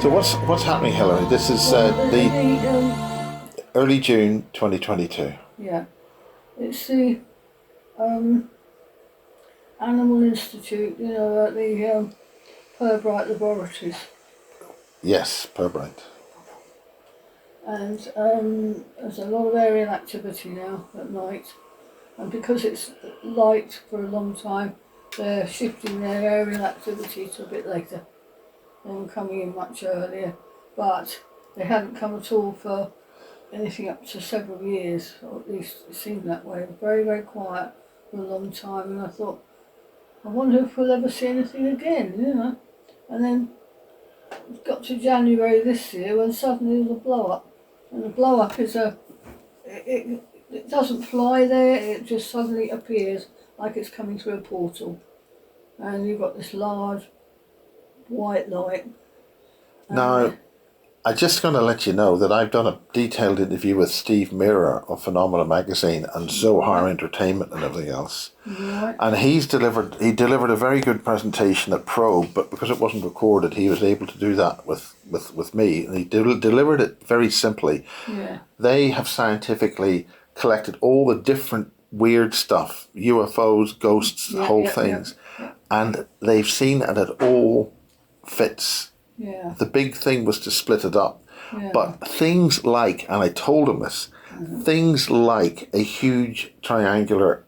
So what's happening, Hilary? This is early June 2022. Yeah, it's the um, Animal Institute, at the Pirbright laboratories, Yes, Pirbright. and there's a lot of aerial activity now at night, and because it's light for a long time, they're shifting their aerial activity to a bit later. They were coming in much earlier, but they hadn't come at all for anything up to several years, or at least it seemed that way. It was very, very quiet for a long time, and I thought, I wonder if we'll ever see anything again. And then it got to January this year when suddenly there was a blow up, and the blow up is it doesn't fly there, it just suddenly appears like it's coming through a portal, and you've got this large white light. Now, I'm just going to let you know that I've done a detailed interview with Steve Mirror of Phenomena Magazine and Zohar Entertainment and everything else. Right. And he delivered a very good presentation at Probe, but because it wasn't recorded, he was able to do that with me. And he delivered it very simply. Yeah. They have scientifically collected all the different weird stuff, UFOs, ghosts, whole things, and they've seen that it all fits. Yeah. The big thing was to split it up. Yeah. But things like, and I told him this, things like a huge triangular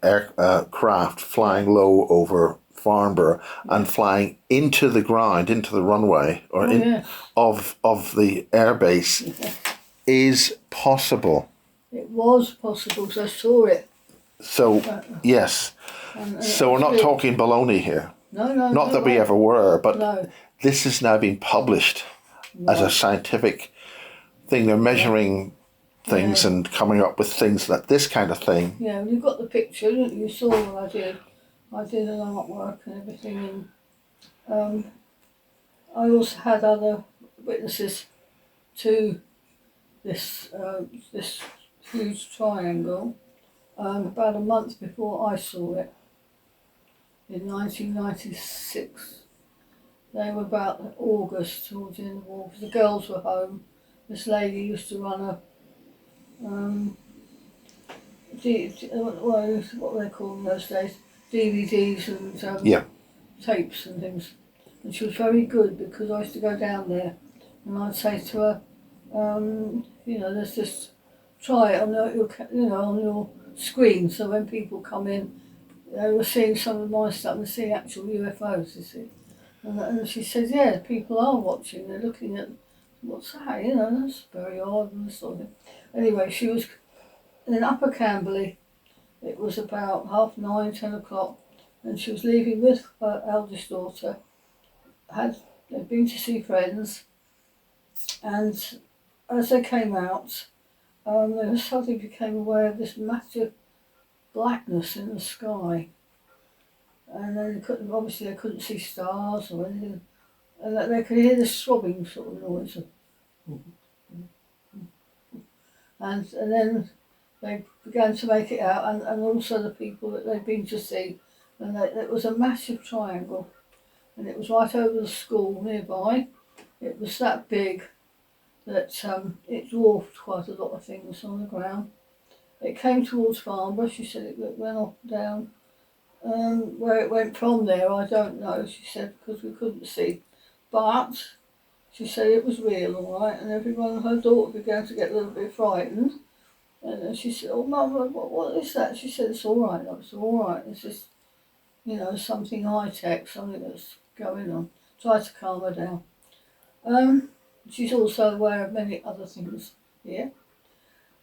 craft flying low over Farnborough and flying into the ground, into the runway or of the airbase is possible. It was possible because I saw it. So, yes. So we're not talking baloney here. No. Not that we ever were, but no. This is now being published as a scientific thing. They're measuring things and coming up with things that this kind of thing. Yeah, you got the picture, didn't you? You saw what I did. I did an artwork and everything, and I also had other witnesses to this this huge triangle about a month before I saw it in 1996. They were about August, towards the end of August. The girls were home. This lady used to run a what were they called in those days? DVDs and tapes and things. And she was very good because I used to go down there and I'd say to her, let's just try it on on your screen. So when people come in, they were seeing some of my stuff and seeing actual UFOs. You see. And she said, yeah, people are watching, they're looking at, what's that, that's very odd and sort of thing. Anyway, she was in Upper Camberley, it was about 9:30, 10 o'clock, and she was leaving with her eldest daughter. They'd been to see friends, and as they came out, they suddenly became aware of this massive blackness in the sky. And then they couldn't see stars or anything, and that they could hear this throbbing sort of noise. And then they began to make it out, and also the people that they'd been to see, and it was a massive triangle, and it was right over the school nearby. It was that big that it dwarfed quite a lot of things on the ground. It came towards Farnborough. She said it went off down. Where it went from there, I don't know, she said, because we couldn't see. But she said it was real, all right, and everyone, her daughter began to get a little bit frightened. And she said, oh, Mum, what is that? She said, it's all right, it's all right. It's just, something high-tech, something that's going on. Try to calm her down. She's also aware of many other things here.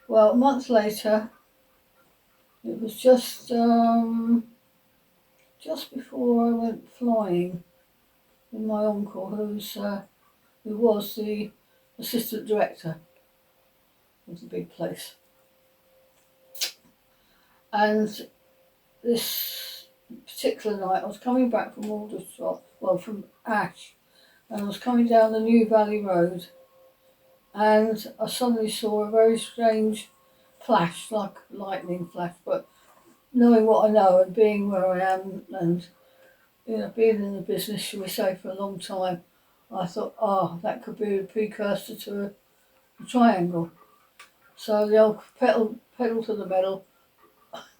Well, a month later, it was just before I went flying with my uncle, who was the assistant director of the big place. And this particular night, I was coming back from Aldershot, from Ash, and I was coming down the New Valley Road, and I suddenly saw a very strange flash, like lightning flash, but knowing what I know and being where I am and being in the business, shall we say, for a long time, I thought, oh, that could be a precursor to a triangle. So the old pedal to the metal,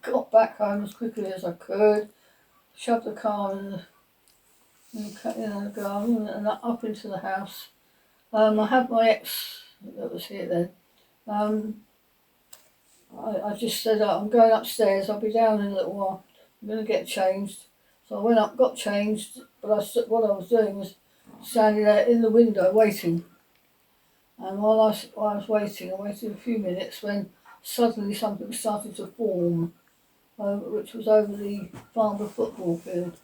got back home as quickly as I could, shoved the car in the garden and up into the house. I had my ex that was here then. I just said, oh, I'm going upstairs, I'll be down in a little while. I'm going to get changed. So I went up, got changed, but what I was doing was standing there in the window waiting. And while I was waiting, I waited a few minutes when suddenly something started to form, which was over the Farnborough football field.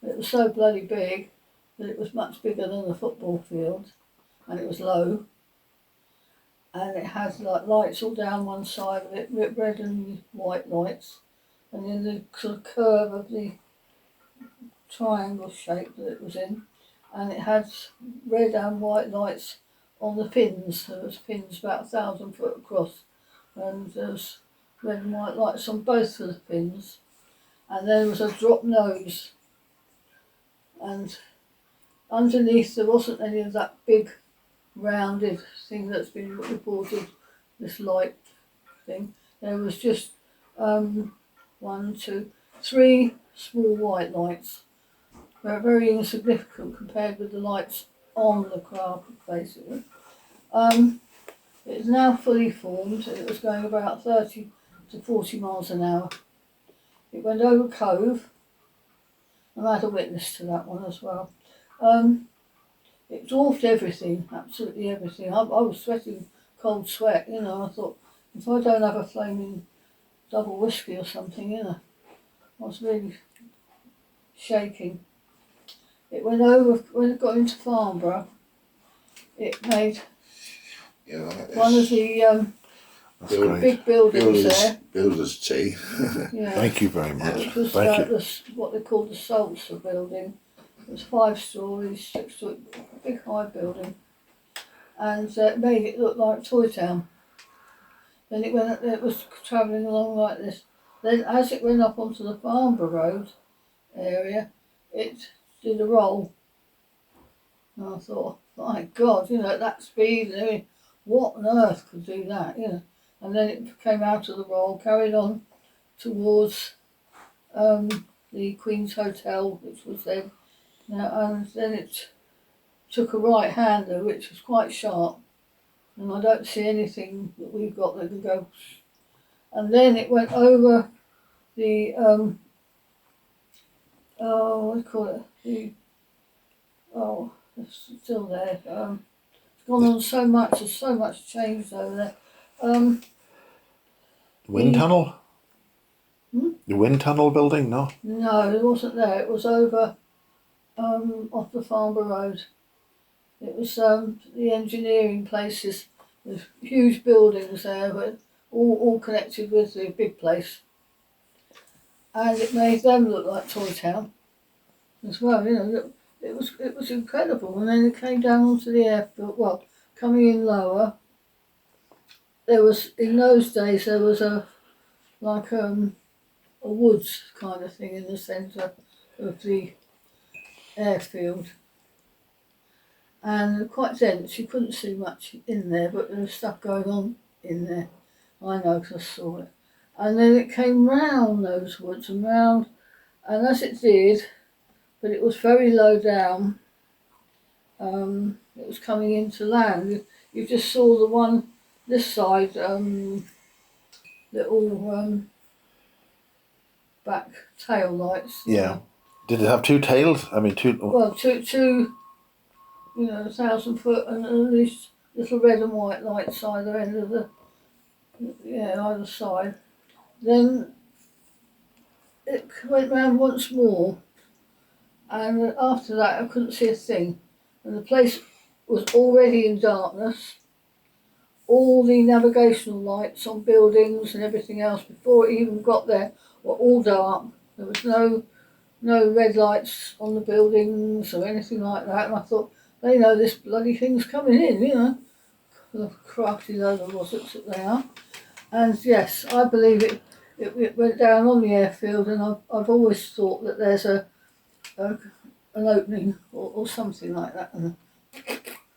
It was so bloody big that it was much bigger than the football field, and it was low. And it had like lights all down one side of it, red and white lights, and then the sort of curve of the triangle shape that it was in, and it had red and white lights on the pins. There was pins about 1,000 foot across, and there was red and white lights on both of the pins, and there was a drop nose, and underneath there wasn't any of that big rounded thing that's been reported, this light thing. There was just 1, 2, 3 small white lights. They're very insignificant compared with the lights on the craft, basically. It's now fully formed. It was going about 30 to 40 miles an hour. It went over Cove, and I had a witness to that one as well. It dwarfed everything, absolutely everything. I was sweating cold sweat, you know. I thought, if I don't have a flaming double whiskey or something, you know. I was really shaking. It went over, when it got into Farnborough, it made one of the big buildings there. Builders tea. Yeah. Thank you very much. It was what they called the Salsa building. It was 5 stories, 6 stories, a big high building, and it made it look like Toy Town. Then it was travelling along like this. Then as it went up onto the Farnborough Road area, it did a roll. And I thought, my God, you know, at that speed, I mean, what on earth could do that, you know? And then it came out of the roll, carried on towards the Queen's Hotel, which was then. And then it took a right hander, which was quite sharp, and I don't see anything that we've got that can go. And then it went over the what do you call it? It's still there. It's gone on so much. There's so much changed over there. Wind tunnel? Hmm? The wind tunnel building? No. No, it wasn't there. It was over off the Farnborough Road. It was the engineering places. There's huge buildings there, but all connected with the big place. And it made them look like Toy Town as well. You know, it was incredible. And then it came down onto the airfield. Well, coming in lower, there was, in those days, there was a woods kind of thing in the centre of the airfield, and quite dense. You couldn't see much in there, but there was stuff going on in there. I know because I saw it. And then it came round those woods and round, and as it did, but it was very low down. It was coming into land. You just saw the one this side, little back tail lights. Yeah. Did it have 2 tails? I mean, 2. Well, two, 1,000 foot, and at least little red and white lights either end of either side. Then it went round once more, and after that I couldn't see a thing, and the place was already in darkness. All the navigational lights on buildings and everything else before it even got there were all dark. There was no red lights on the buildings or anything like that, and I thought, they know this bloody thing's coming in, you know, the crafty load of rossets that they are. And yes, I believe it went down on the airfield, and I've always thought that there's a an opening or something like that, and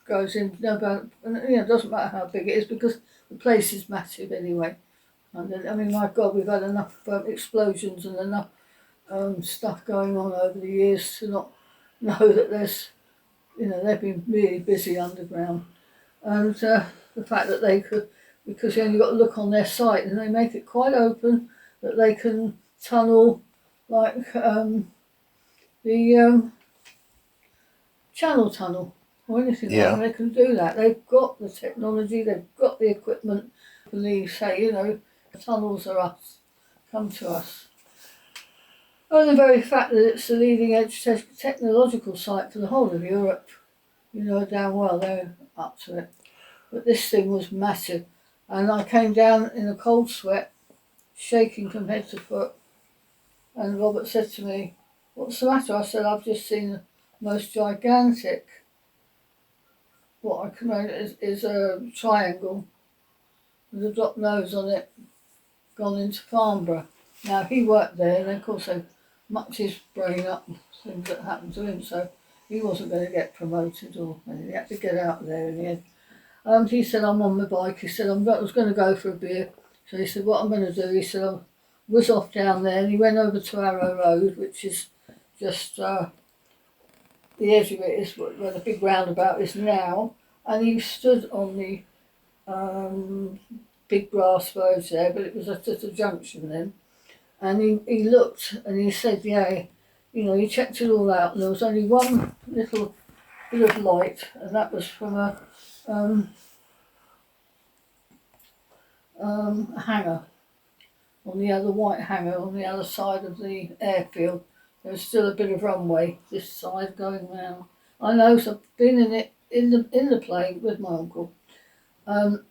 goes in. No, but it doesn't matter how big it is because the place is massive anyway. And then, I mean, my God, we've had enough explosions and enough stuff going on over the years to not know that there's, they've been really busy underground. And the fact that they could, because you only got to look on their site and they make it quite open, that they can tunnel like the Channel Tunnel or anything like that. They can do that. They've got the technology, they've got the equipment. Police say, tunnels are us, come to us. And the very fact that it's the leading edge technological site for the whole of Europe, damn well they're up to it. But this thing was massive. And I came down in a cold sweat, shaking from head to foot. And Robert said to me, "What's the matter?" I said, "I've just seen the most gigantic, what I can is a triangle with a drop nose on it, gone into Farnborough." Now, he worked there, and of course they mucked his brain up, things that happened to him, so he wasn't going to get promoted or anything. He had to get out of there in the end. He said, "I'm on my bike." He said, I was going to go for a beer. So he said, "What I'm going to do," he said, "I was off down there," and he went over to Arrow Road, which is just the edge of it is where the big roundabout is now, and he stood on the big grass roads there, but it was at a junction then, and he looked and he said, "Yeah, he checked it all out, and there was only one little bit of light, and that was from a hangar on the other white hangar on the other side of the airfield. There was still a bit of runway this side going round. I know, so I've been in it in the plane with my uncle."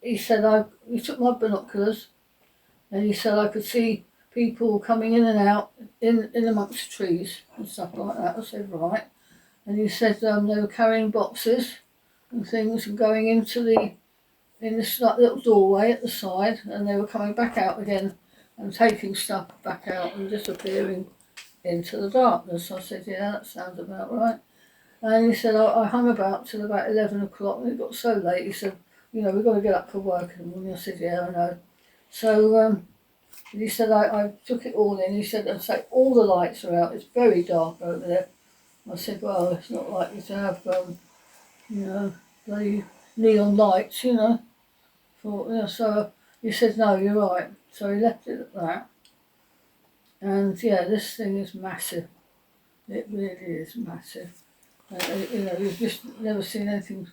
He said he took my binoculars, and he said I could see people coming in and out in amongst trees and stuff like that. I said, "Right." And he said they were carrying boxes and things and going into this little doorway at the side, and they were coming back out again and taking stuff back out and disappearing into the darkness. I said, "Yeah, that sounds about right." And he said, I hung about till about 11 o'clock, and it got so late, he said, "We've got to get up for work in the morning." I said, "Yeah, I know." So he said, I took it all in. He said, "I'd say all the lights are out, it's very dark over there." I said, "Well, it's not likely to have, bloody neon lights, So he said, "No, you're right." So he left it at that. And yeah, this thing is massive. It really is massive. You've just never seen anything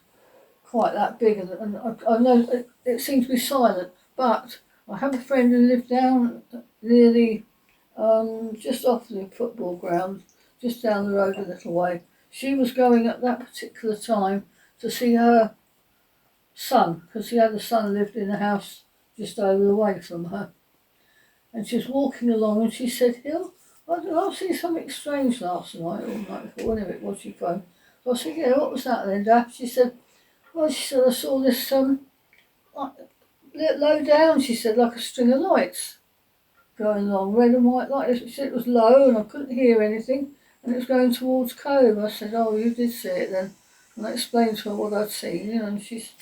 quite that big. And I know it seems to be silent, but I have a friend who lived down near the, just off the football ground, just down the road a little way. She was going at that particular time to see her son, because she had a son lived in a house just over the way from her. And she was walking along and she said, "Hill, I see something strange last night or night before, whenever it was she phoned." So I said, "Yeah, what was that then, Dad?" She said, "Well," she said, "I saw this like, low down," she said, "like a string of lights going along, red and white lights." She said it was low and I couldn't hear anything, and it was going towards Cote. I said, "Oh, you did see it then." And I explained to her what I'd seen, and she's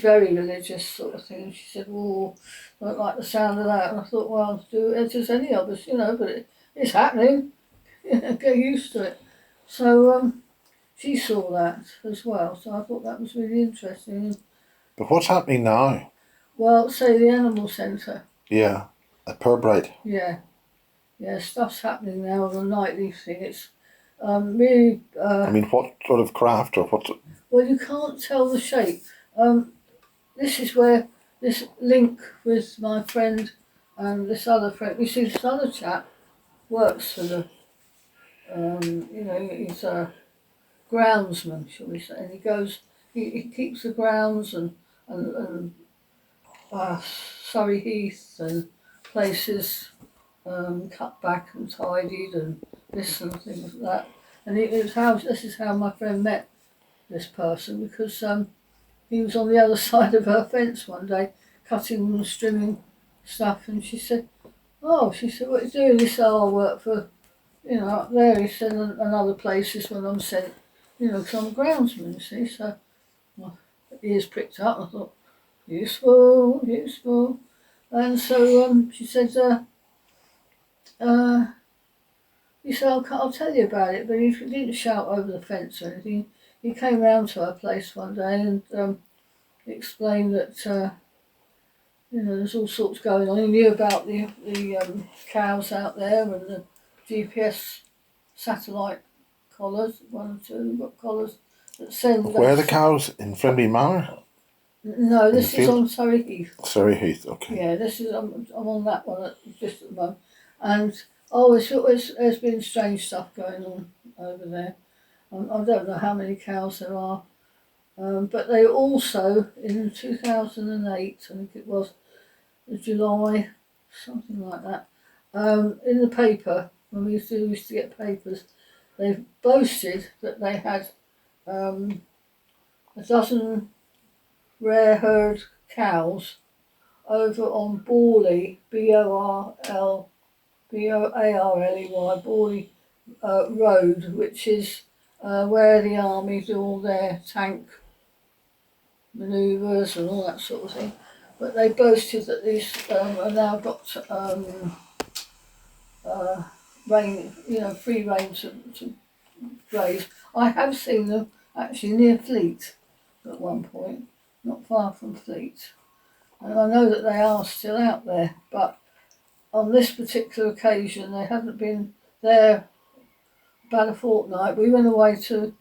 very religious sort of thing. And she said, "Oh, I don't like the sound of that." And I thought, well, do it as any of us, but it's happening. Get used to it. So she saw that as well. So I thought that was really interesting. But what's happening now? Well, say the animal centre. Yeah, at Pirbright. Yeah, stuff's happening now on a nightly thing. It's really. What sort of craft or what? Well, you can't tell the shape. This is where this link with my friend and this other friend. You see, this other chap works for the. He's a groundsman, shall we say? And he goes. He keeps the grounds and Surrey Heath and places cut back and tidied and this and things like that. And this is how my friend met this person, because he was on the other side of her fence one day cutting and trimming stuff, and she said, "Oh," she said, "what are you doing?" He said, "Oh, I work for, up there, he said, and other places when I'm sent, because I'm a groundsman, you see, so my ears pricked up. I thought, useful, useful. And so she said, he said, I'll tell you about it, but he didn't shout over the fence or anything. He came round to our place one day and explained that, there's all sorts going on. He knew about the cows out there and the GPS satellite collars, one or two, got collars that send... Where are the cows? In Friendly Manor? No, this is on Surrey Heath. Surrey Heath, okay. Yeah, this is, I'm on that one just at the moment. And, there's been strange stuff going on over there. I don't know how many cows there are. But they also, in 2008, I think it was, July, something like that, in the paper, when we used to get papers, they boasted that they had a dozen rare herd cows over on Borley, Borley, Borley Road, which is where the army do all their tank manoeuvres and all that sort of thing. But they boasted that these are now got free rein to graze. I have seen them actually near Fleet at one point, not far from Fleet. And I know that they are still out there, but on this particular occasion they hadn't been there about a fortnight. We went away to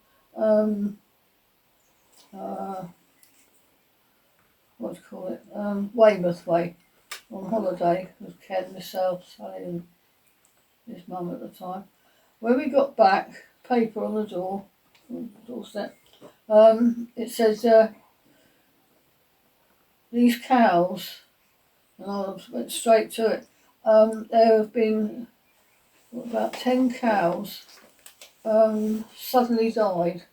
Weymouth Way on holiday with Ken, myself, Sally and his mum at the time. When we got back, paper on the doorstep, it says these cows, and I went straight to it, there have been about 10 cows suddenly died.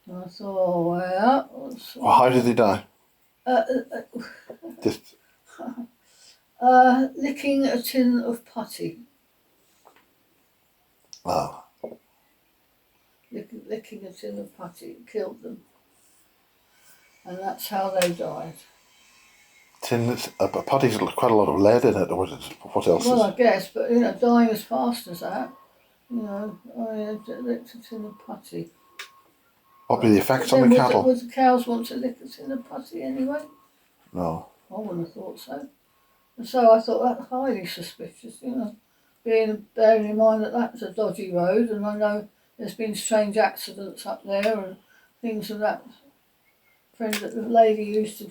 And I thought, Well, how did they die? Just licking a tin of putty. wow. Licking a tin of putty killed them, and that's how they died. Putty's quite a lot of lead in it, or what else? Well, I guess, but dying as fast as that, I licked a tin of putty. What were the effects on the cattle? Would the cows want to lick a tin of putty anyway? No. I wouldn't have thought so. And so I thought that's highly suspicious, bearing in mind that that's a dodgy road, and I know there's been strange accidents up there and things of that. The lady who used to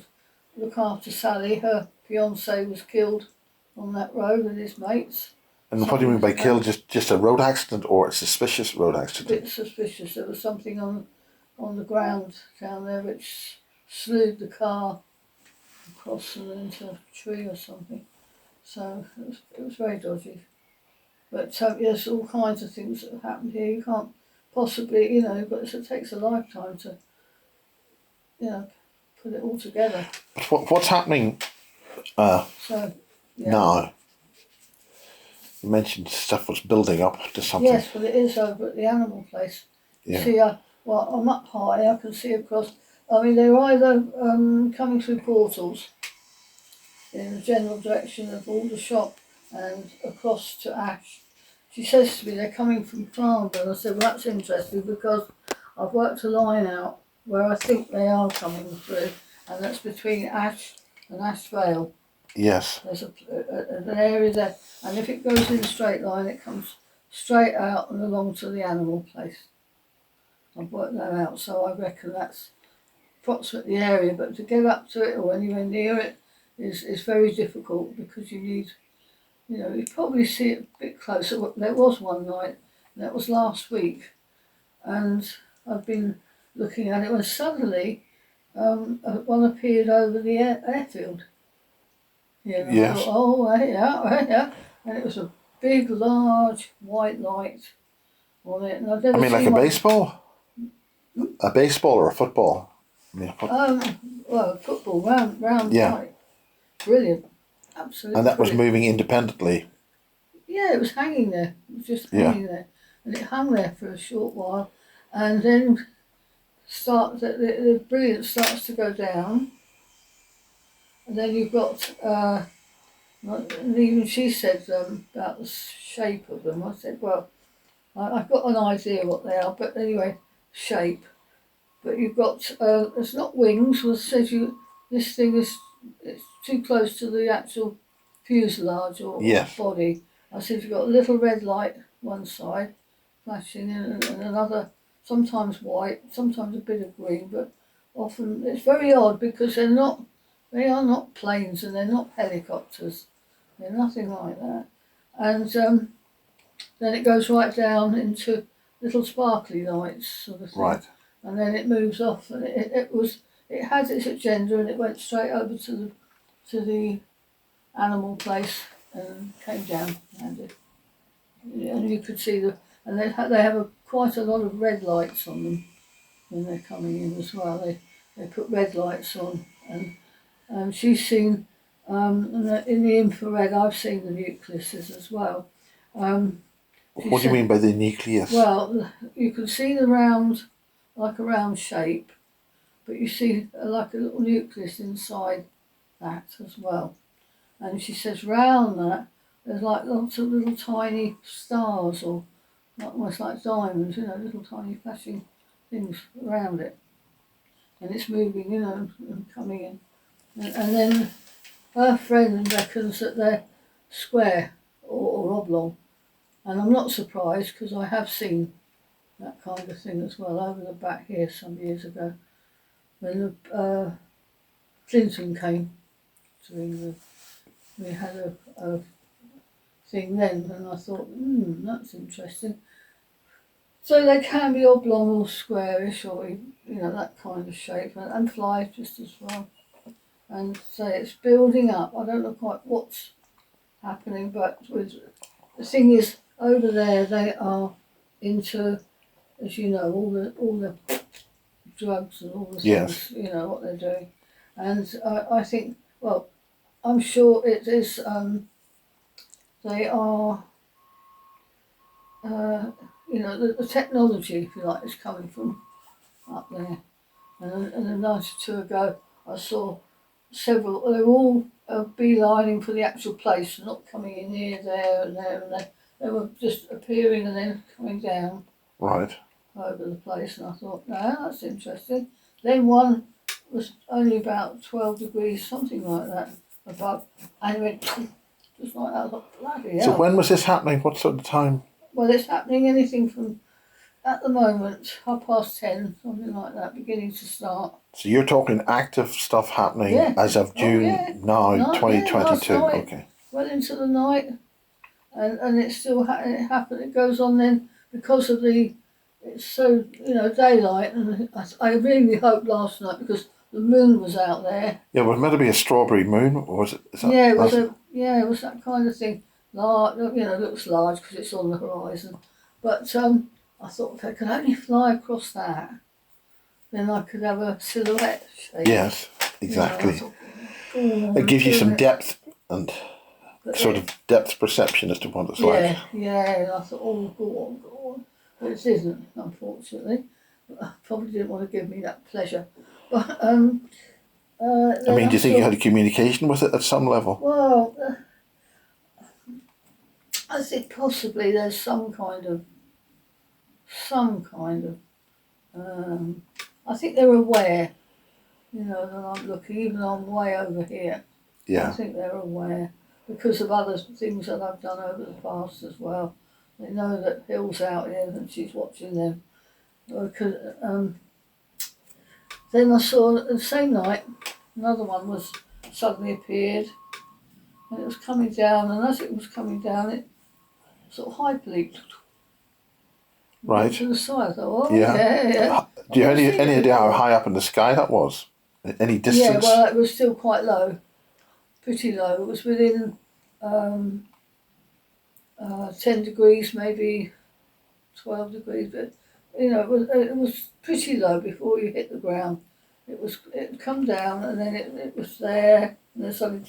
look after Sally, her fiance was killed on that road with his mates. And what do you mean by killed? Just a road accident or a suspicious road accident? A bit suspicious. There was something on the ground down there which slewed the car across and into a tree or something. So it was very dodgy. But there's all kinds of things that have happened here. You can't possibly, but it takes a lifetime to, put it all together. But what's happening now? You mentioned stuff was building up to something. Yes, but it is over at the animal place. Yeah. See, I'm up high, I can see across. I mean, they're either coming through portals in the general direction of Aldershot and across to Ash. She says to me they're coming from Farnborough. I said, well, that's interesting because I've worked a line out where I think they are coming through, and that's between Ash and Ash Vale. Yes. There's an area there, and if it goes in a straight line, it comes straight out and along to the animal place. I've worked that out, so I reckon that's approximately the area, but to get up to it or anywhere near it is very difficult because you need, you probably see it a bit closer. There was one night, and that was last week, and I've been looking at it when suddenly one appeared over the airfield. Yes. I thought, yeah, and it was a big, large white light on it, and I've never seen like a baseball? A baseball or a football? Yeah. Football, round yeah. light. Brilliant. Absolutely. And that was brilliant. moving independently? Yeah, it was hanging there. It was just Yeah. hanging there. And it hung there for a short while. And then the brilliance starts to go down. And then you've got, and even she said about the shape of them. I said, well, I've got an idea what they are, but anyway, shape. But you've got, it's not wings. Well, says this thing is it's too close to the actual fuselage or Yes. body. I said you've got a little red light one side flashing and another, sometimes white, sometimes a bit of green, but often it's very odd because they are not planes and they're not helicopters. They're nothing like that. And then it goes right down into little sparkly lights sort of thing. Right. And then it moves off, and it had its agenda, and it went straight over to the animal place and came down, landed. And you could see and they have quite a lot of red lights on them when they're coming in as well. They put red lights on, and she's seen in the infrared. I've seen the nucleuses as well. What do you mean by the nucleus? Well, you can see like a round shape, but you see like a little nucleus inside that as well. And she says round that there's like lots of little tiny stars or almost like diamonds, little tiny flashing things around it. And it's moving, and coming in. And then her friend reckons that they're square or oblong. And I'm not surprised because I have seen that kind of thing as well over the back here some years ago when Clinton came to England. We had a thing then, and I thought, that's interesting. So they can be oblong or squarish or that kind of shape, and fly just as well. And so it's building up. I don't know quite what's happening, but the thing is, over there they are into, as you know, all the drugs and all the Yes. things, what they're doing. And I think, well, I'm sure it is, they are, the technology, if you like, is coming from up there. And a night or two ago, I saw several, they were all beelining for the actual place, not coming in here, there and there, and they were just appearing and then coming down. Right. Over the place, and I thought, no, that's interesting. Then one was only about 12 degrees, something like that, above, and it went just like that. I thought, bloody hell. So when was this happening? What sort of time? Well, it's happening anything from, at the moment, 10:30, something like that, beginning to start. So you're talking active stuff happening as of June now, 2022. Okay. Well into the night, and it's still it happened. It goes on then because of it's so daylight, and I really hoped last night because the moon was out there. Yeah, it was meant to be a strawberry moon, or was it? It was that kind of thing. Large, it looks large because it's on the horizon, but I thought if I could only fly across that, then I could have a silhouette shape. Yes, exactly. It gives you some depth and sort of depth perception as to what it's like. Yeah, and I thought, oh, go on. But it isn't, unfortunately. Probably didn't want to give me that pleasure. But I mean, do you think you had a communication with it at some level? Well, I think possibly there's some kind of. I think they're aware, that I'm looking, even though I'm way over here. Yeah. I think they're aware because of other things that I've done over the past as well. They know that Hill's out here and she's watching them. Because, then I saw the same night, another one was suddenly appeared, and it was coming down, and as it was coming down, it sort of hyperleaped. Right. To the side. I thought, yeah. Do you have any idea how high up in the sky that was? Any distance? Yeah, well, it was still quite low, pretty low. It was within 10 degrees, maybe 12 degrees, but it was pretty low before you hit the ground. It come down and then it was there, and then suddenly,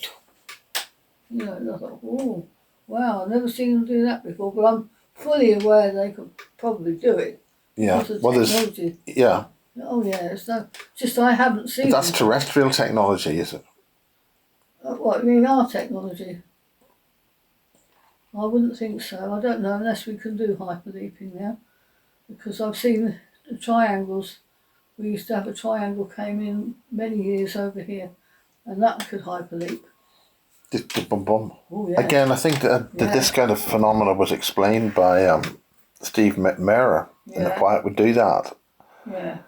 and I thought, oh, Wow, I've never seen them do that before, but I'm fully aware they could probably do it. Yeah. Because of Well, technology. yeah. Oh yeah, it's no, just I haven't seen That's them. terrestrial technology, is it? What, you mean our technology? I wouldn't think so. I don't know, unless we can do hyperleaping now. Because I've seen the triangles. We used to have a triangle came in many years over here, and that could hyperleap. Just boom, boom. Oh yeah. Again, I think that this kind of phenomena was explained by Steve Mera, and why it would do that. Yeah.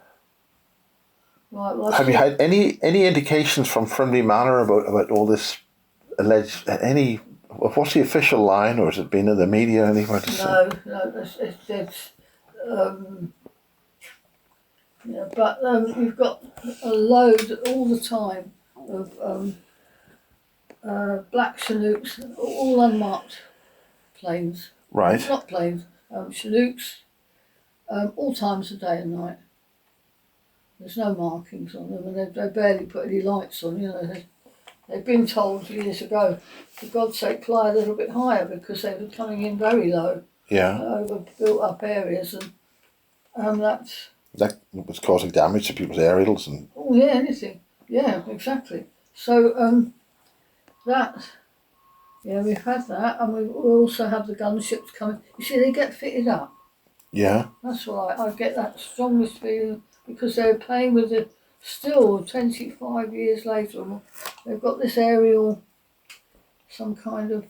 Right, well, have you had any indications from Friendly Manor about all this alleged what's the official line, or has it been in the media anywhere to say? No, it's yeah, but you've got a load all the time of black Chinooks, all unmarked planes. Right. Not planes, Chinooks, all times of day and night. There's no markings on them, and they barely put any lights on. You know, they've been told years ago, for God's sake, fly a little bit higher because they were coming in very low. Yeah. Over built up areas, and that was causing damage to people's aerials and. Oh yeah, anything. Yeah, exactly. So we've had that, and we also have the gunships coming. You see, they get fitted up. Yeah. That's right. I get that strongest feeling because they're playing with it still 25 years later. They've got this aerial, some kind of,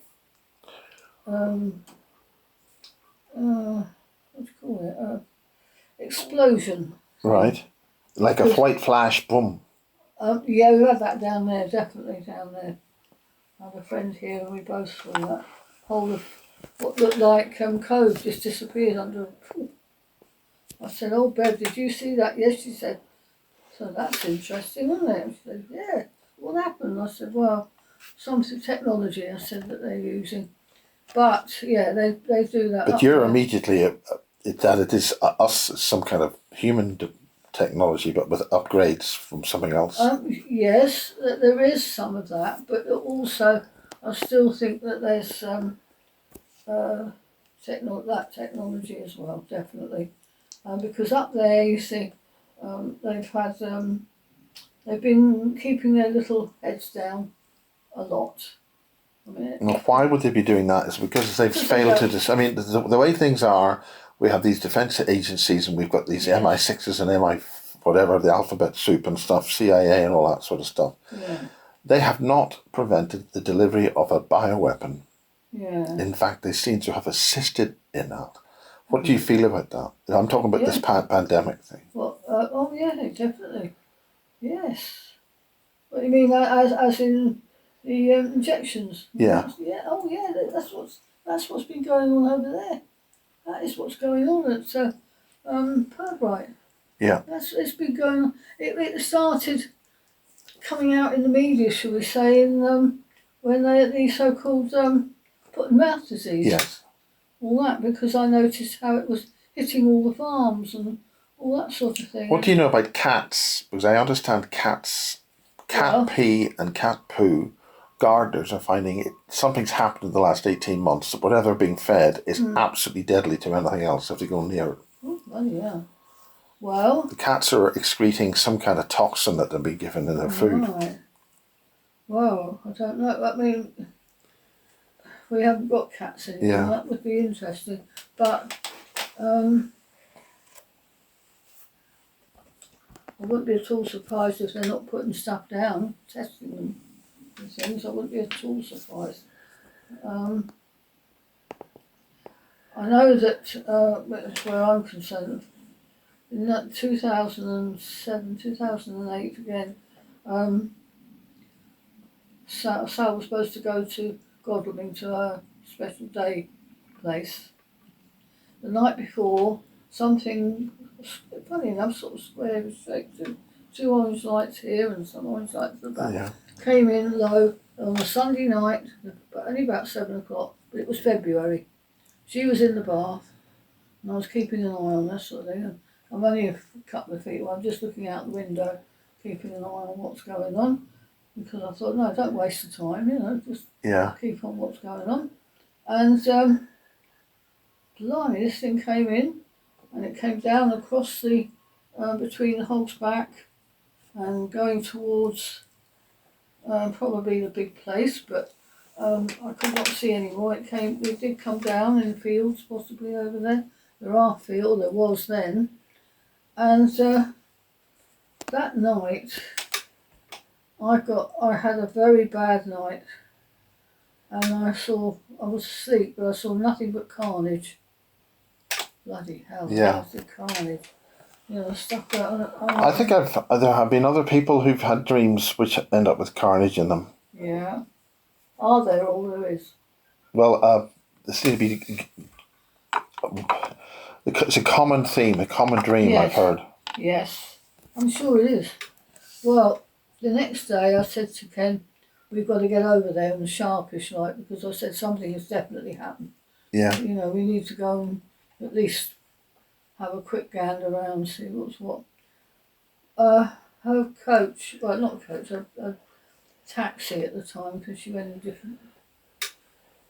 what do you call it? Explosion. Right. Like a white flash, boom. Yeah, we had that down there, definitely down there. I have a friend here and we both saw that. Whole of what looked like Cote just disappeared under. I said, "Oh, Bev, did you see that?" Yes, she said. So that's interesting, isn't it? She said, "Yeah, what happened?" I said, "Well, some technology," I said, "that they're using." But yeah, they do that. But you're immediately that it is us, some kind of human technology, but with upgrades from something else. Yes, there is some of that, but also I still think that there's that technology as well, definitely. Because up there, you see, they've been keeping their little heads down a lot. I mean, well, why would they be doing that? It's because they've failed to. I mean, the way things are, we have these defence agencies, and we've got these MI6s and MI whatever, the alphabet soup and stuff, CIA and all that sort of stuff. Yeah. They have not prevented the delivery of a bioweapon. Yeah. In fact, they seem to have assisted in that. What do you feel about that? I'm talking about this pandemic thing. Well, oh yeah, definitely. Yes. What do you mean, as in the injections? Yeah. Yeah. Oh yeah, that's what's been going on over there. That is what's going on at Pirbright. Yeah. It's been going on. It started coming out in the media, shall we say, in when the so-called foot and mouth disease. Yes. All that, because I noticed how it was hitting all the farms and all that sort of thing. What do you know about cats? Because I understand cat pee and cat poo, gardeners are finding something's happened in the last 18 months. Whatever they're being fed is absolutely deadly to anything else if they go near it. Oh, well, yeah. Well, the cats are excreting some kind of toxin that they're being given in their food. Right. Well, I don't know. I mean, we haven't got cats anymore. Yeah. That would be interesting. But I wouldn't be at all surprised if they're not putting stuff down, testing them and things. I wouldn't be at all surprised. I know that where I'm concerned, in 2007, 2008 again, Sal was supposed to go to Godalming to a special day place. The night before, something, funny enough, sort of square shaped, two orange lights here and some orange lights at the back, came in low on a Sunday night, only about 7 o'clock, but it was February. She was in the bath, and I was keeping an eye on her, sort of thing. I'm only a couple of feet away, I'm just looking out the window, keeping an eye on what's going on, because I thought, no, don't waste the time, just keep on what's going on. And blimey, this thing came in, and it came down across the between the hog's back and going towards probably the big place, but I could not see anymore. It did come down in the fields, possibly over there. There was then, and that night I had a very bad night, and I was asleep, but I saw nothing but carnage. Bloody hell! Yeah. The carnage. You know, stuff that. I think there have been other people who've had dreams which end up with carnage in them. Yeah. Are there all there is? Well, there seems to be. It's a common theme, a common dream. Yes. I've heard. Yes, I'm sure it is. Well, the next day I said to Ken, we've got to get over there in the sharpish light, because I said something has definitely happened. Yeah. You know, we need to go and at least have a quick gander around, see what's what. Her coach, well, not a coach, a taxi at the time, because she went in a different.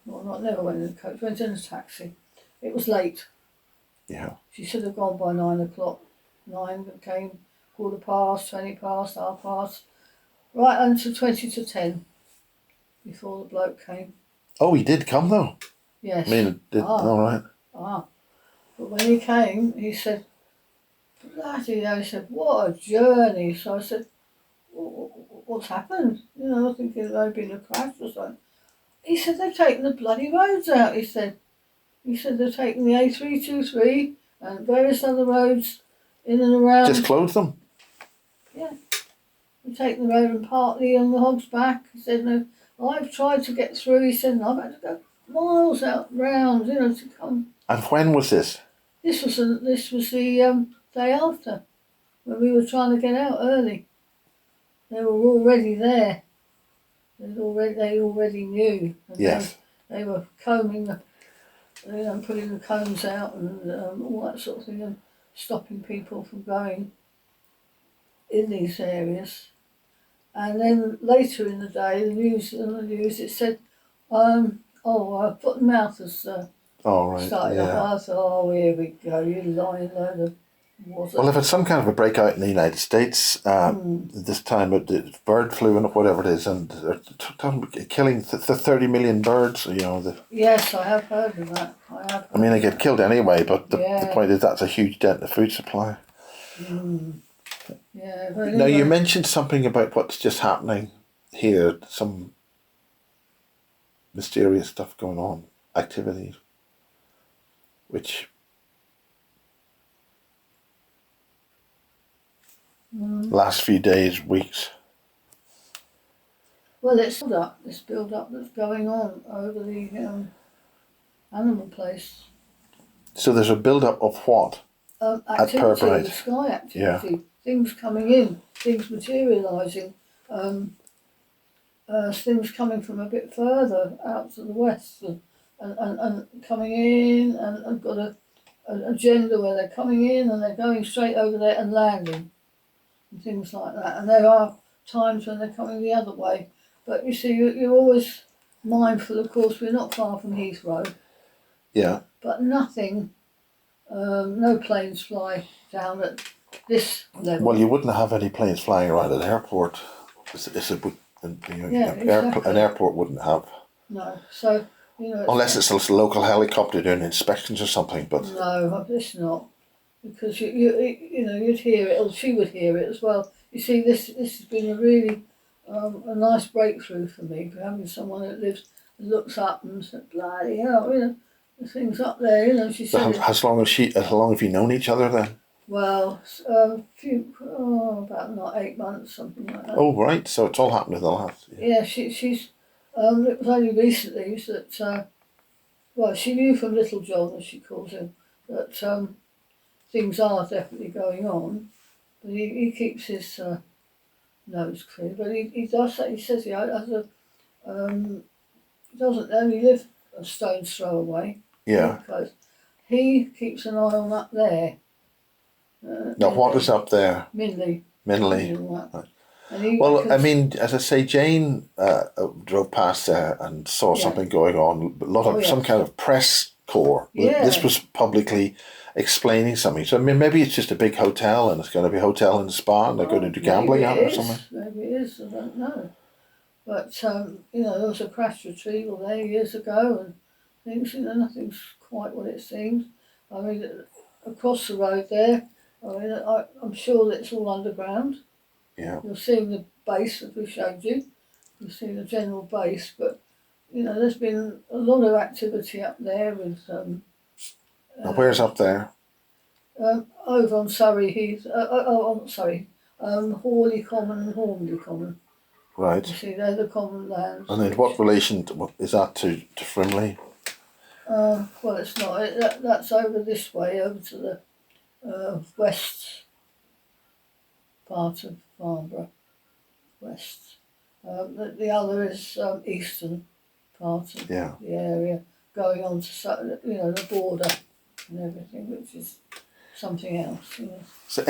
Well, never went in a coach, went in a taxi. It was late. Yeah. She should have gone by 9 o'clock. 9 came, 15, 20 past, half past, right until 20 to 10 before the bloke came. Oh, he did come though. Yes. I mean, it did. All right. But when he came, he said, bloody hell, he said, what a journey. So I said, what's happened? You know, I think it might have been a crash or something. He said, they've taken the bloody roads out, he said. He said they've taken the A323 and various other roads in and around. Just closed them? Yeah. They've taken the road and partly on the hog's back. He said, no, I've tried to get through. He said, and I've had to go miles out round, you know, to come. And when was this? This was the day after, when we were trying to get out early. They were already there. They already knew. And yes. They were combing putting the combs out and all that sort of thing, and stopping people from going in these areas. And then later in the day, the news it said, foot and mouth has started up. I thought, oh, here we go, you lying load of water. Well, if it's some kind of a breakout in the United States, this time it's bird flu and whatever it is, and they're talking about killing the 30 million birds, you know. Yes, I have heard of that. I mean, they get killed anyway, but the point is that's a huge dent in the food supply. Yeah. But now, you mentioned something about what's just happening here, some mysterious stuff going on, activities, which last few days, weeks. Well, this build up that's going on over the animal place. So there's a build up of what? Activity, at Pirbright. Sky activity, yeah. Things coming in, things materialising, things coming from a bit further out to the west and coming in and got an agenda where they're coming in and they're going straight over there and landing and things like that. And there are times when they're coming the other way. But you see, you're always mindful, of course, we're not far from Heathrow. Yeah. But nothing, no planes fly down at this level. Well, you wouldn't have any planes flying around an airport. An airport wouldn't have. No, so, you know... Unless it's a local helicopter doing inspections or something, but... No, it's not. Because, you'd hear it, or she would hear it as well. You see, this has been a really... a nice breakthrough for me, for having someone that looks up and says, bloody hell, you know, the thing's up there, you know. She said. How long have you known each other then? Well, about not 8 months, something like that. Oh, right. So it's all happened in the last. Yeah, she's. It was only recently that. She knew from Little John, as she calls him, that things are definitely going on, but he keeps his. Nose clear, but he does say, he says he doesn't only live a stone's throw away. Yeah. Because he keeps an eye on up there. Now, what is up there? Minley. Right. And he, Well, I mean, as I say, Jane drove past there and saw Yeah. something going on. A lot of yes. some kind of press corps. This Yeah. was publicly explaining something. So I mean, maybe it's just a big hotel and it's going to be a hotel and spa and they're going to do gambling maybe at it or something. Maybe it is. I don't know. But you know, there was a crash retrieval there years ago, and things. You know, nothing's quite what it seems. I mean, across the road there. I mean, I'm sure that it's all underground. Yeah. You'll see the base that we showed you. You'll see the general base, but you know, there's been a lot of activity up there with. Now, where's up there? Over on Surrey Heath. Sorry. Hawley Common and Hornby Common. Right. You see, they're the common lands. And then what relation is that to Frimley? Well, it's not. That's over this way, over to the west part of Farnborough. West. The other is eastern part of the area, going on to the border and everything, which is something else. You know. So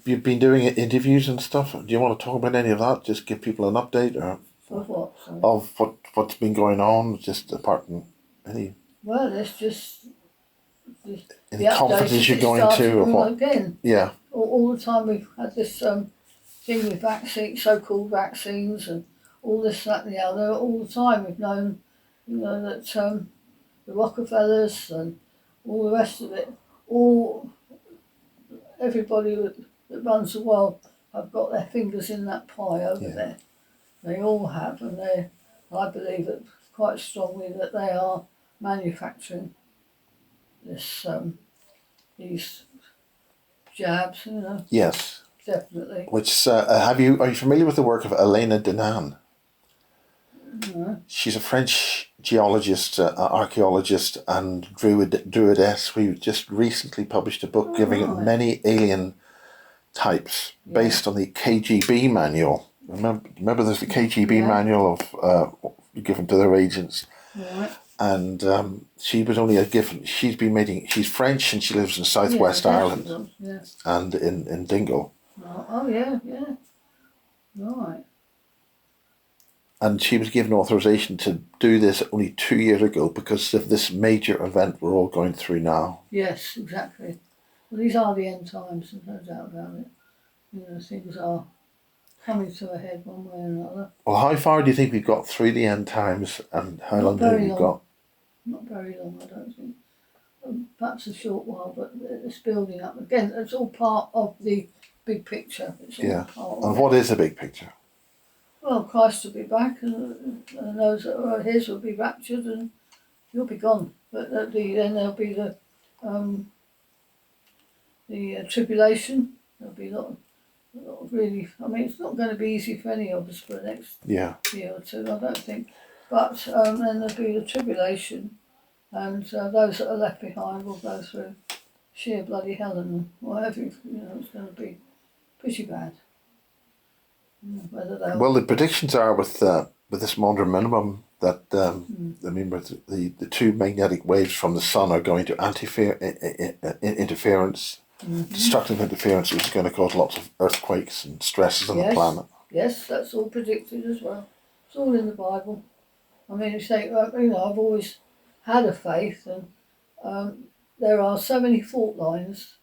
you've been doing interviews and stuff. Do you want to talk about any of that? Just give people an update or Of what? Sorry? of what's been going on. Just apart from any. Well, it's just Any the conferences you're going to, or what? Again, Yeah. all the time we've had this thing with vaccines, so-called vaccines, and all this, that, and the other. All the time we've known, you know, that the Rockefellers and all the rest of it, everybody that runs the world have got their fingers in that pie over there. They all have, and I believe it quite strongly that they are manufacturing these jabs, you know. Yes. Definitely. Which are you familiar with the work of Elena Denan? No. She's a French geologist, archaeologist, and druidess who just recently published a book giving it many alien types based on the KGB manual. Remember there's the KGB manual of given to their agents. Right. And she was only she's French and she lives in Southwest Ireland and in Dingle. Oh yeah. Right. And she was given authorization to do this only 2 years ago because of this major event we're all going through now. Yes, exactly. Well, these are the end times, there's no doubt about it. You know, things are coming to a head one way or another. Well, how far do you think we've got through the end times and how long do you think we've got? Not very long, I don't think. Perhaps a short while, but it's building up. Again, it's all part of the big picture. It's all part of what is the big picture? Well, Christ will be back, and those that are his will be raptured, and you'll be gone. But then there'll be the tribulation. There'll be a lot of really. I mean, it's not going to be easy for any of us for the next year or two, I don't think. But then there'll be the tribulation, and those that are left behind will go through sheer bloody hell and whatever. You know, it's going to be pretty bad. Well, the predictions are with this modern minimum that I mean, with the two magnetic waves from the sun are going to interference, destructive interference, which is going to cause lots of earthquakes and stresses on the planet. Yes, that's all predicted as well. It's all in the Bible. I mean, you say, you know, I've always had a faith, and there are so many fault lines,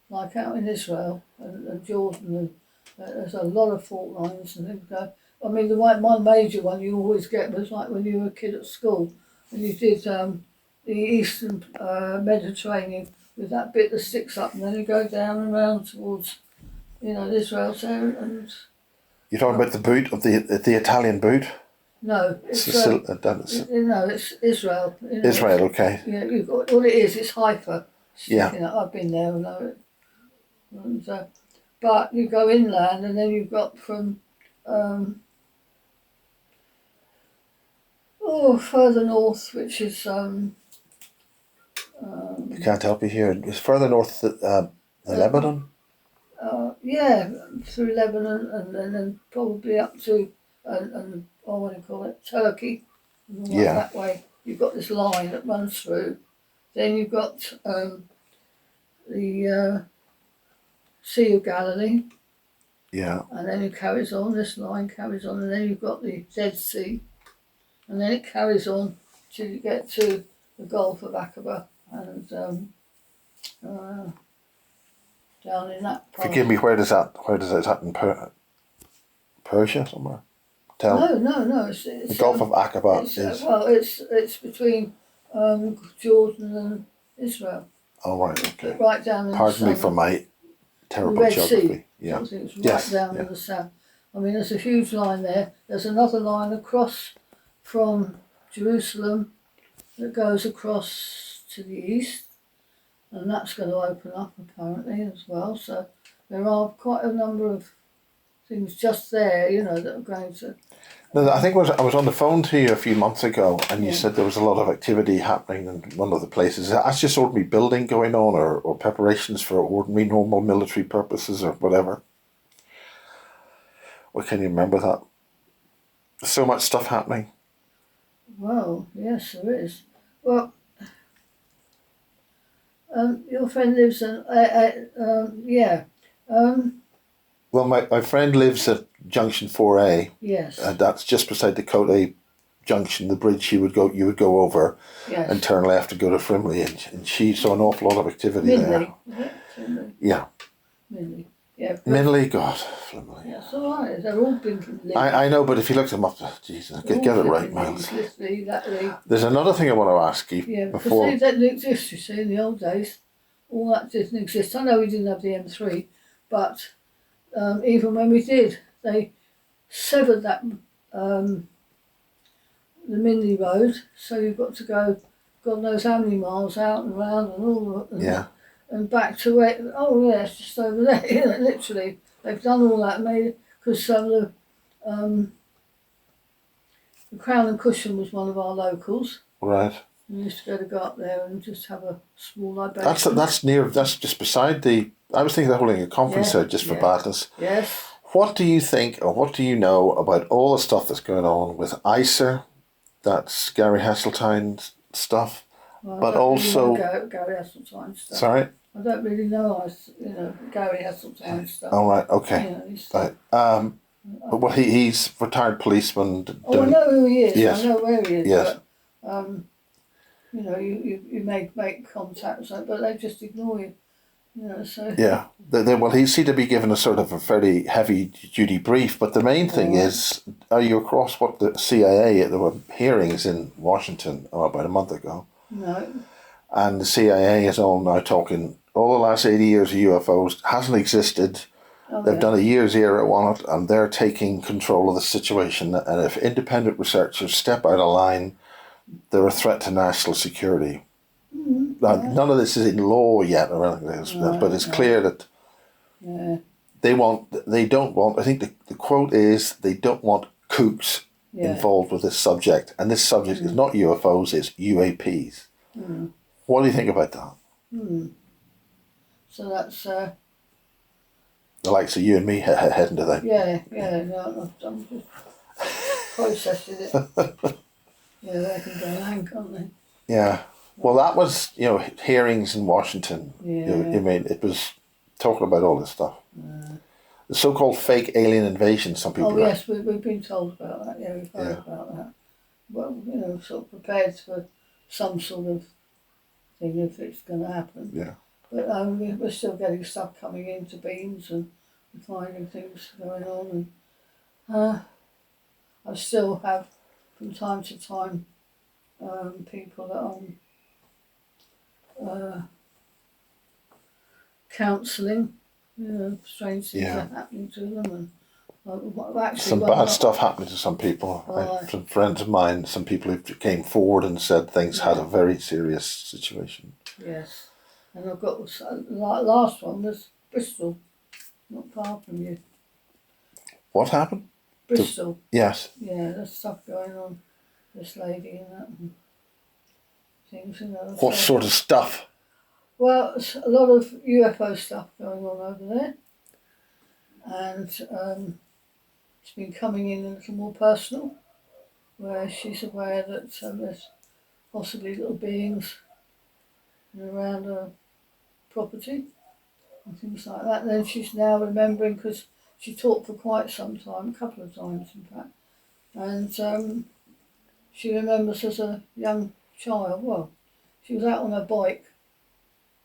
like out in Israel and Jordan, and there's a lot of fault lines and things go. I mean, the one major one you always get was like when you were a kid at school and you did the Eastern Mediterranean with that bit that sticks up and then you go down and round towards, you know, Israel there and. You're talking about the boot of the Italian boot? No, it's Israel. You know, Israel, okay. Yeah, you've got all it is. It's Haifa. I've been there, I know it. And, but you go inland, and then you've got from further north, which is I can't help you here. It's further north, Lebanon. Through Lebanon, and then probably up to what do you call it, Turkey. That way. You've got this line that runs through. Then you've got the Sea of Galilee, Yeah. And then it carries on, this line carries on, and then you've got the Dead Sea, and then it carries on till you get to the Gulf of Aqaba, and down in that part. Forgive me. Where does that happen? Persia somewhere. No. It's The Gulf of Aqaba is. It's between Jordan and Israel. Oh right. Okay. Right down in Pardon the me for southern, my the terrible Red geography. Sea. Yeah. So it's right Yes. down in the south. I mean, there's a huge line there. There's another line across from Jerusalem that goes across to the east, and that's going to open up apparently as well. So there are quite a number of things just there, that are going to. No, I think I was on the phone to you a few months ago, and you Yeah. said there was a lot of activity happening in one of the places. That's just ordinary building going on, or preparations for ordinary, normal military purposes, or whatever. Or can you remember that? There's so much stuff happening. Well, yes, there is. Well, your friend lives in, yeah. Well, my friend lives at Junction 4A, Yes. and that's just beside the Cote Junction, the bridge you would go over, Yes. and turn left to go to Frimley, and she saw an awful lot of activity Minley, there. is it? Minley. Yeah. Minley. Yeah. Minley, God, Frimley. Yeah, it's all right. They're all blinking. I know, but if you looked them up, Jesus, get it right, Miles. There's another thing I want to ask you. Yeah, because before. they didn't exist, you see, in the old days. All that didn't exist. I know we didn't have the M3, but even when we did, they severed that the Minley Road, so you've got to go God knows how many miles out and round and all Yeah. and back to where, it's just over there, literally. They've done all that, made because the Crown and Cushion was one of our locals. Right. We used to go up there and just have a small libation. That's just beside the. I was thinking of holding a conference there just for badness. Yes. What do you think, or what do you know about all the stuff that's going on with ISA? That's Gary Hasseltine's stuff, Well, but also Gary Hasseltine's stuff. Sorry. I don't really know, Gary Hasseltine's stuff. Oh right, okay. Right. But what he's retired policeman. I know who he is. Yes. I know where he is. Yes. But you make contact, but they just ignore you. So. Yeah. Well, he seemed to be given a sort of a fairly heavy-duty brief, but the main thing is, are you across what the CIA, there were hearings in Washington about a month ago. No. And the CIA is all now talking, all the last 80 years of UFOs hasn't existed. They've done a year zero on it, and they're taking control of the situation. And if independent researchers step out of line, they're a threat to national security. Now, none of this is in law yet or anything like this, but it's clear that they don't want, I think the quote is, they don't want kooks involved with this subject. And this subject is not UFOs, it's UAPs. What do you think about that? So that's... the likes of you and me heading to that. No, I'm just processing it. They can go hang, can't they? Yeah. Well, that was, hearings in Washington. I mean, it was talking about all this stuff. The so-called fake alien invasion, some people... Oh, yes, we've been told about that. Yeah, we've heard about that. Well, sort of prepared for some sort of thing if it's going to happen. Yeah. But we're still getting stuff coming into beams and finding things going on. And I still have, from time to time, people that I'm counselling, strange things are happening to them, and actually some bad stuff happening to some people. Some friends of mine, some people who came forward and said things had a very serious situation. Yes, and I've got last one was Bristol, not far from you. What happened? Bristol. Yes. Yeah, there's stuff going on. This lady and that and things. What sort of stuff? Well, it's a lot of UFO stuff going on over there, and it's been coming in a little more personal, where she's aware that there's possibly little beings around her property and things like that. And then she's now remembering, because she talked for quite some time, a couple of times in fact, and she remembers as a young child. Well, she was out on her bike,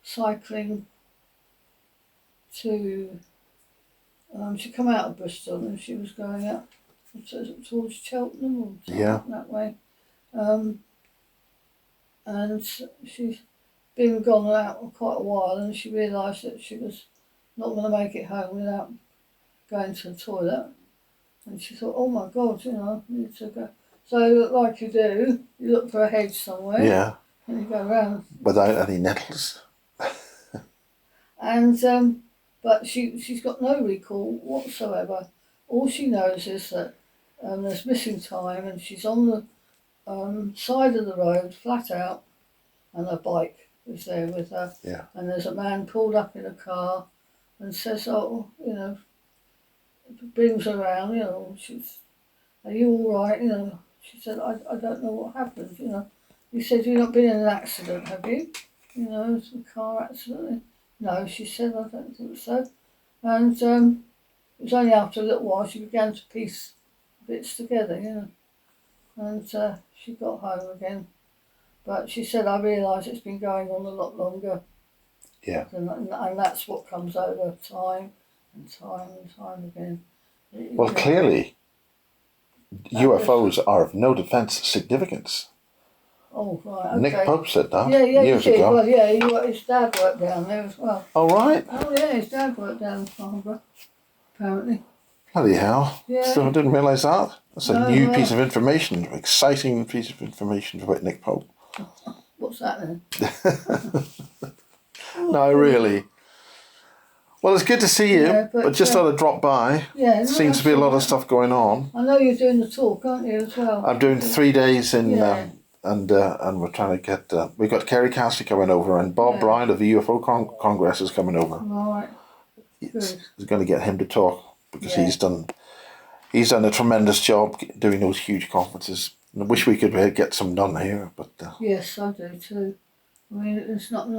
cycling to. She come out of Bristol and she was going up towards Cheltenham or something that way. And she's been gone out quite a while, and she realised that she was not going to make it home without going to the toilet. And she thought, oh my God, I need to go. So like you do, you look for a hedge somewhere. Yeah. And you go round. Without any nettles. And but she's got no recall whatsoever. All she knows is that there's missing time, and she's on the side of the road, flat out, and her bike is there with her. Yeah. And there's a man pulled up in a car and says, oh, brings her around, she's, are you all right? She said, I don't know what happened, He said, you've not been in an accident, have you? Some car accident. No, she said, I don't think so. And it was only after a little while she began to piece bits together, And she got home again. But she said, I realise it's been going on a lot longer. Yeah. And that's what comes over time and time and time again. Well, clearly, UFOs are of no defence significance. Oh, right, okay. Nick Pope said that years ago. Well, yeah, his dad worked down there as well. Oh, right. Oh, yeah, his dad worked down in Farnborough, apparently. Bloody hell. Yeah. So I didn't realise that. That's a new piece of information, exciting piece of information about Nick Pope. What's that then? No, really. Well, it's good to see you, but just thought I'd drop by. Yeah, Seems to be a lot of stuff going on. I know you're doing the talk, aren't you, as well? I'm doing 3 days in, and we're trying to get. We've got Kerry Cassidy coming over, and Bob Bryan of the UFO Congress is coming over. Right. He's going to get him to talk because he's done a tremendous job doing those huge conferences. I wish we could get some done here, but yes, I do too. I mean, it's not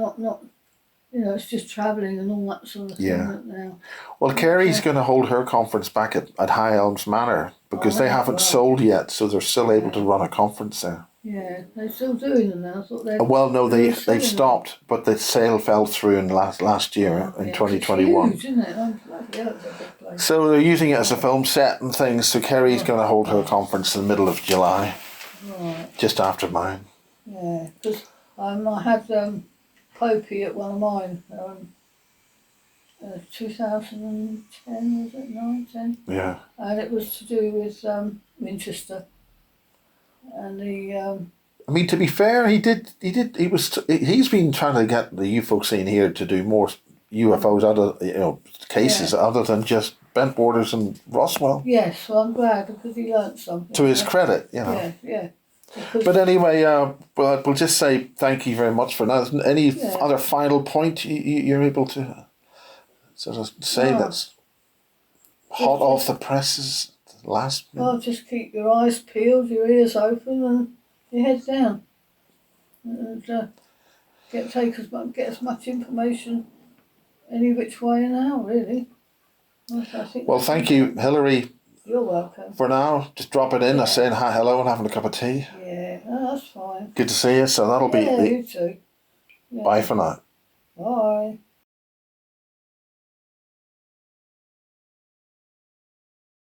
it's just travelling and all that sort of thing now. Well, Kerry's going to hold her conference back at High Elms Manor because they haven't sold yet, so they're still able to run a conference there. Yeah, they're still doing them now. I thought well, no, they've stopped, but the sale fell through in last year in 2021. It's huge, isn't it? It's a big place. So they're using it as a film set and things. So Kerry's going to hold her conference in the middle of July, just after mine. Yeah, because I had Popey at one of mine. 2010, was it 9, 10? Yeah. And it was to do with Winchester. And I mean, to be fair, he's been trying to get the UFO scene here to do more UFOs cases other than just bent borders and Roswell. Yes, well, I'm glad because he learnt something. To his credit, Yeah. But anyway, we'll just say thank you very much for that. Any other final point you're able to sort of say that's hot off the presses? Last minute? Well, just keep your eyes peeled, your ears open, and your head down, and get as much information any which way now, really. Well, thank you, Hilary. You're welcome. For now, just drop it in, saying hi, hello, and having a cup of tea. Yeah, that's fine. Good to see you. So that'll be you too. Yeah. Bye for now. Bye.